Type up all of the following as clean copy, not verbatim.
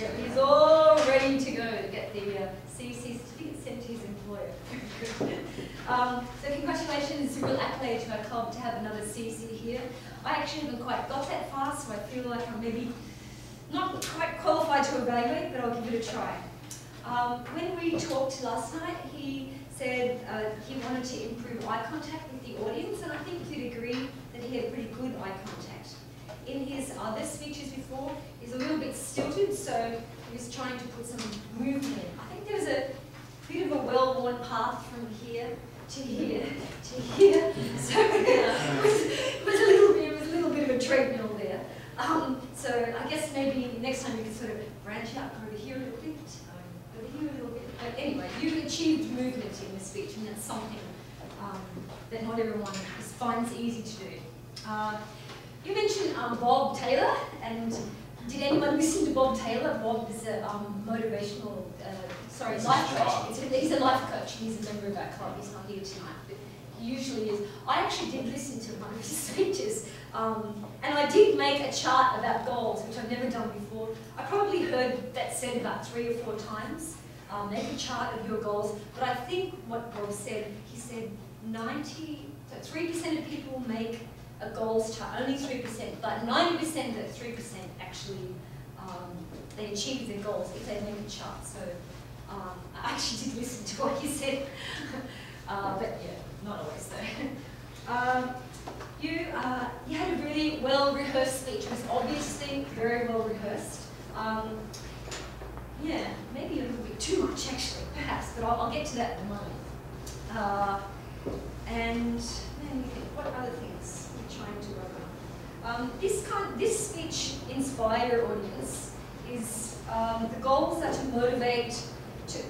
Yeah, he's all ready to go to get the CC certificate sent to his employer. So congratulations, it's a real accolade to our club to have another CC here. I actually haven't quite got that far, so I feel like I'm maybe not quite qualified to evaluate, but I'll give it a try. When we talked last night, he said he wanted to improve eye contact with the audience, and I think you'd agree that he had pretty good eye contact. In his other speeches before, he's a little bit stilted, so he was trying to put some movement in. I think there's a bit of a well-worn path from here to here to here, so it was a little bit of a treadmill there. So I guess maybe next time you could sort of branch out over here a little bit, over here a little bit. But anyway, you've achieved movement in the speech, and that's something that not everyone finds easy to do. You mentioned Bob Taylor, and did anyone listen to Bob Taylor? Bob is a motivational, life coach. He's a life coach. He's a member of our club. He's not here tonight, but he usually is. I actually did listen to one of his speeches, and I did make a chart about goals, which I've never done before. I probably heard that said about 3 or 4 times. Make a chart of your goals, but I think what Bob said, he said 3% of people make a goals chart, only 3%, but 90% of that 3% actually they achieve their goals if they make a chart. So I actually did listen to what he said, but yeah, not always though. You had a really well-rehearsed speech. It was obviously very well-rehearsed. Yeah, maybe a little bit too much actually, perhaps, but I'll get to that in a moment. And then what other things are you trying to work on? This speech inspired your audience. Is the goals are to motivate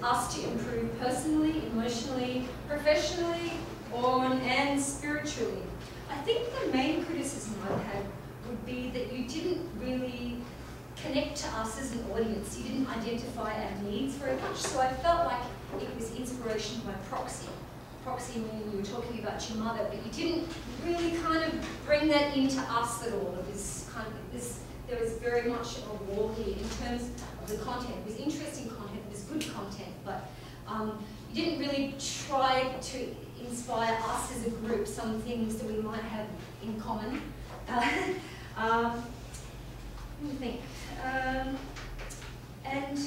us to improve personally, emotionally, professionally, and spiritually. I think the main criticism I had would be that you didn't really connect to us as an audience. You didn't identify our needs very much, so I felt like it was inspiration by proxy. Proxy meaning you were talking about your mother, but you didn't really kind of bring that into us at all. It was kind of there was very much of a wall here in terms of the content. It was interesting content, it was good content, but you didn't really try to inspire us as a group, some things that we might have in common. Let me think. And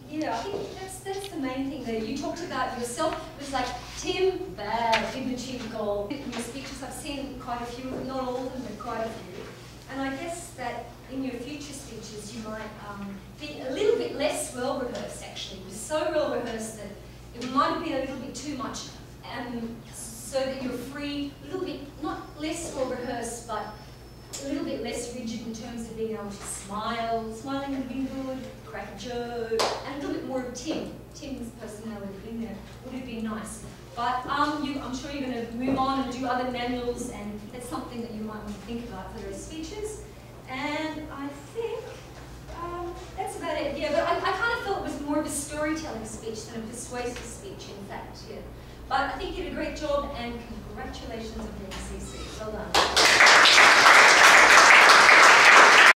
yeah, I think that's the main thing there. You talked about yourself. It was like, Tim, bad, didn't achieve a goal. In your speeches, I've seen quite a few, not all of them, but quite a few. And I guess that in your future speeches, you might be a little bit less well-rehearsed, actually. It was so well-rehearsed that it might have been a little bit too much, so that you're free, a little bit, not less well-rehearsed, but a little bit less rigid in terms of being able to smile. Smiling would have been good, crack a joke, and a little bit more of Tim. Tim's personality in there would have been nice. But I'm sure you're going to move on and do other manuals, and that's something that you might want to think about for those speeches. And I think that's about it. Yeah, but I kind of felt it was more of a storytelling speech than a persuasive speech, in fact. Yeah. But I think you did a great job, and congratulations on being CC. Well done.